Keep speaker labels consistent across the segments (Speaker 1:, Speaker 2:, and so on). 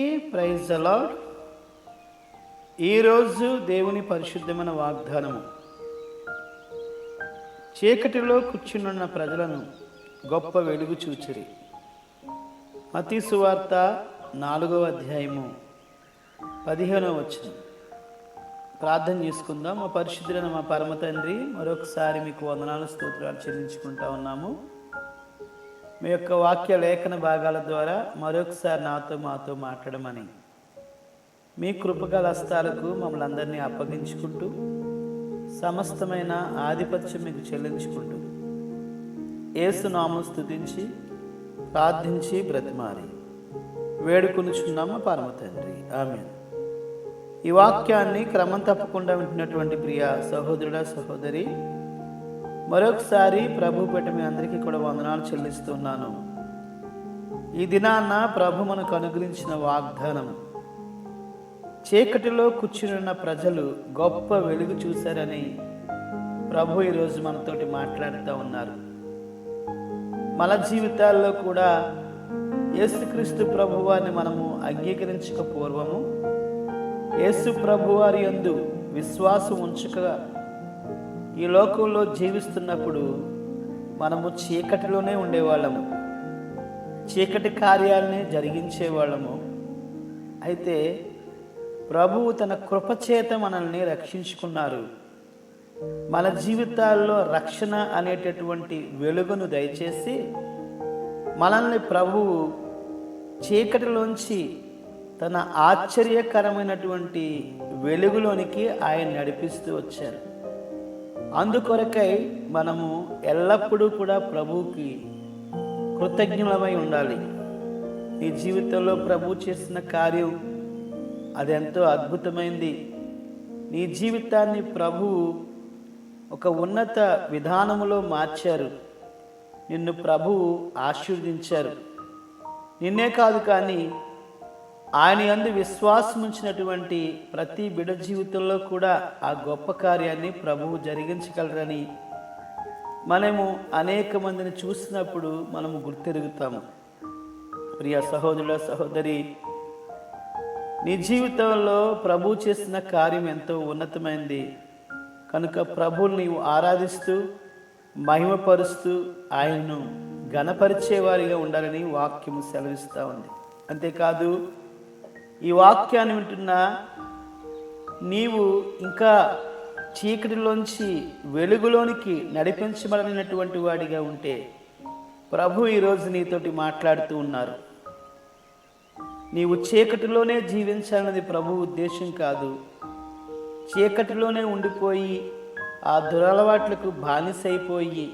Speaker 1: Praise the lord. ఈరోజు దేవుని పరిశుద్ధమైన వాగ్దానము. చీకటిలో కూర్చున్న ప్రజలను గొప్ప వెలుగు చూచిరి. మత్తయి సువార్త 4వ అధ్యాయము 15వ వచనం. ప్రార్థన చేసుకుందాం. మా పరిశుద్ధులైన మా పరమ తండ్రి, మరొకసారి మీకు వందనాలు స్తోత్రాలు చెల్లించుకుంటా ఉన్నాము. మీ యొక్క వాక్య లేఖన భాగాల ద్వారా మరొకసారి మాతో మాట్లాడమని మీ కృపగల హస్తాలకు మమ్మల్ని అందరినీ అప్పగించుకుంటూ సమస్తమైన ఆధిపత్యం మీకు చెల్లించుకుంటూ యేసు నామం స్తుతించి ప్రార్థించి బ్రతిమారి వేడుకొనుచున్నాము పరమ తండ్రి, ఆమేన్. ఈ వాక్యాన్ని క్రమం తప్పకుండా వింటున్నటువంటి ప్రియ సహోదరుడా సహోదరి, మరొకసారి ప్రభు పేట మీ అందరికీ కూడా వందనాలు చెల్లిస్తున్నాను. ఈ దినాన్న ప్రభు మనకు అనుగ్రహించిన వాగ్దానం, చీకటిలో కూర్చున్న ప్రజలు గొప్ప వెలుగు చూశారని ప్రభు ఈరోజు మనతోటి మాట్లాడుతూ ఉన్నారు. మన జీవితాల్లో కూడా యేసుక్రీస్తు ప్రభువారిని మనము అంగీకరించక పూర్వము, యేసు ప్రభువారి యందు విశ్వాసం ఉంచక ఈ లోకంలో జీవిస్తున్నప్పుడు మనము చీకటిలోనే ఉండేవాళ్ళము, చీకటి కార్యాలనే జరిగించేవాళ్ళము. అయితే ప్రభువు తన కృపచేత మనల్ని రక్షించుకున్నారు. మన జీవితాల్లో రక్షణ అనేటటువంటి వెలుగును దయచేసి మనల్ని ప్రభువు చీకటిలోంచి తన ఆశ్చర్యకరమైనటువంటి వెలుగులోనికి ఆయన నడిపిస్తూ వచ్చారు. అందుకొరకై మనము ఎల్లప్పుడూ కూడా ప్రభువుకి కృతజ్ఞులమై ఉండాలి. నీ జీవితంలో ప్రభు చేసిన కార్యం అది ఎంతో అద్భుతమైంది. నీ జీవితాన్ని ప్రభువు ఒక ఉన్నత విధానములో మార్చారు. నిన్ను ప్రభువు ఆశీర్వదించారు. నిన్నే కాదు కానీ ఆయన యందు విశ్వాసం ఉంచినటువంటి ప్రతి బిడ్డ జీవితంలో కూడా ఆ గొప్ప కార్యాన్ని ప్రభువు జరిగించగలరని మనము అనేక మందిని చూసినప్పుడు మనము గుర్తెరుగుతాము. ప్రియ సహోదరుల సహోదరి, నీ జీవితంలో ప్రభు చేసిన కార్యం ఎంతో ఉన్నతమైంది కనుక ప్రభువుని నీవు ఆరాధిస్తూ మహిమపరుస్తూ ఆయనను ఘనపరిచేవారిగా ఉండాలని వాక్యము సెలవిస్తూ ఉంది. అంతేకాదు, ఈ వాక్యాన్ని వింటున్న నీవు ఇంకా చీకటిలోంచి వెలుగులోనికి నడిపించబడినటువంటి వాడిగా ఉంటే ప్రభు ఈరోజు నీతోటి మాట్లాడుతూ ఉన్నారు. నీవు చీకటిలోనే జీవించాలన్నది ప్రభు ఉద్దేశం కాదు. చీకటిలోనే ఉండిపోయి ఆ దురలవాట్లకు బానిసైపోయి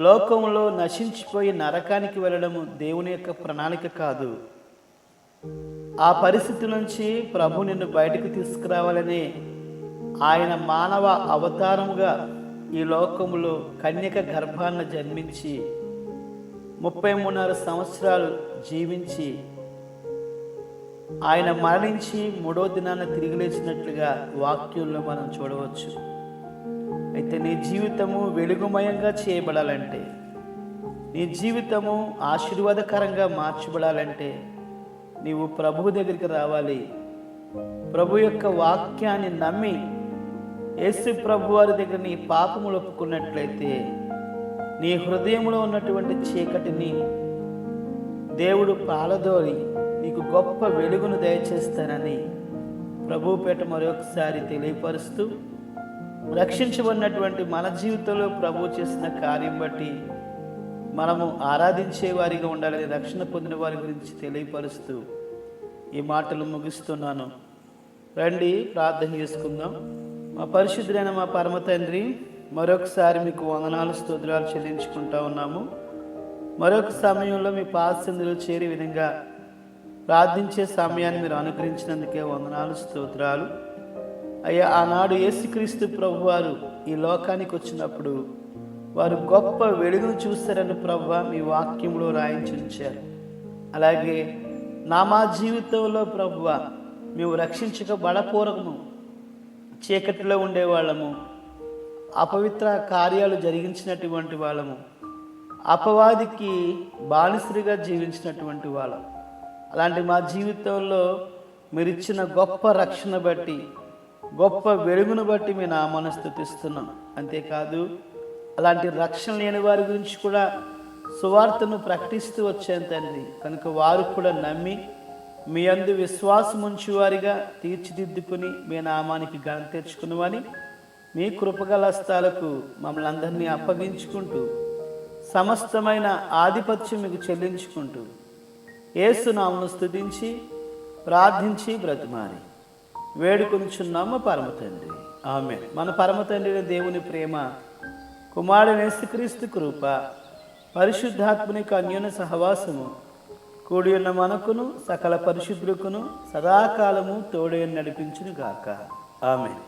Speaker 1: లోకంలో నశించిపోయి నరకానికి వెళ్ళడము దేవుని యొక్క ప్రణాళిక కాదు. ఆ పరిస్థితి నుంచి ప్రభు నిన్ను బయటకు తీసుకురావాలని ఆయన మానవ అవతారముగా ఈ లోకములో కన్యక గర్భాన్న జన్మించి 33.5 సంవత్సరాలు జీవించి ఆయన మరణించి 3వ దినాన తిరిగి లేచినట్లుగా వాక్యంలో మనం చూడవచ్చు. అయితే నీ జీవితము వెలుగుమయంగా చేయబడాలంటే, నీ జీవితము ఆశీర్వాదకరంగా మార్చబడాలంటే నీవు ప్రభు దగ్గరికి రావాలి. ప్రభు యొక్క వాక్యాన్ని నమ్మి యేసు ప్రభు వారి దగ్గర నీ పాపములు ఒప్పుకున్నట్లయితే నీ హృదయంలో ఉన్నటువంటి చీకటిని దేవుడు పాలదోరి నీకు గొప్ప వెలుగును దయచేస్తానని ప్రభు పేట మరొకసారి తెలియపరుస్తూ, రక్షించబడినటువంటి మన జీవితంలో ప్రభు చేసిన కార్యం బట్టి మనము ఆరాధించే వారిగా ఉండాలని రక్షణ పొందిన వారి గురించి తెలియపరుస్తూ ఈ మాటలు ముగిస్తున్నాను. రండి ప్రార్థన చేసుకుందాం. మా పరిశుద్ధులైన మా పరమ తండ్రి, మరొకసారి మీకు వందనాలు స్తోత్రాలు చెల్లించుకుంటా ఉన్నాము. మరొక సమయంలో మీ పాదసన్నిధిలో చేరి విధంగా ప్రార్థించే సమయాన్ని మీరు అనుగ్రహించినందుకే వందనాలు స్తోత్రాలు. అయ్యా, ఆనాడు యేసుక్రీస్తు ప్రభువారు ఈ లోకానికి వచ్చినప్పుడు వారు గొప్ప వెలుగును చూస్తారని ప్రభువా మీ వాక్యంలో రాయించి ఉంచారు. అలాగే మా జీవితంలో ప్రభువా మేము రక్షించకబడపూర్వము చీకటిలో ఉండేవాళ్ళము, అపవిత్ర కార్యాలు జరిగించినటువంటి వాళ్ళము, అపవాదికి బానిసలుగా జీవించినటువంటి వాళ్ళం. అలాంటి మా జీవితంలో మీరు ఇచ్చిన గొప్ప రక్షణ బట్టి, గొప్ప వెలుగును బట్టి మీ నామాన్ని స్తుతిస్తున్నాం. అంతేకాదు అలాంటి రక్షణ లేని వారి గురించి కూడా సువార్తను ప్రకటిస్తూ వచ్చాను తండ్రి. కనుక వారు కూడా నమ్మి మీ యందు విశ్వాసం ఉంచువారిగా తీర్చిదిద్దుకుని మీ నామానికి ఘనత తెచ్చుకున్నవని మీ కృపగల హస్తాలకు మమ్మల్ని అందరినీ అప్పగించుకుంటూ సమస్తమైన ఆధిపత్యం మీకు చెల్లించుకుంటూ యేసు నామమును స్తుతించి ప్రార్థించి బ్రతిమారి వేడుకొనుచున్నాము పరమ తండ్రి. ఆమేన్. మన పరమ తండ్రి దేవుని ప్రేమ, కుమారుడైన యేసుక్రీస్తు కృప, పరిశుద్ధాత్మని అన్యోన్య సహవాసము కూడి ఉన్న మనకును సకల పరిశుద్ధులకును సదాకాలము తోడై నడిపించును గాక. ఆమేన్.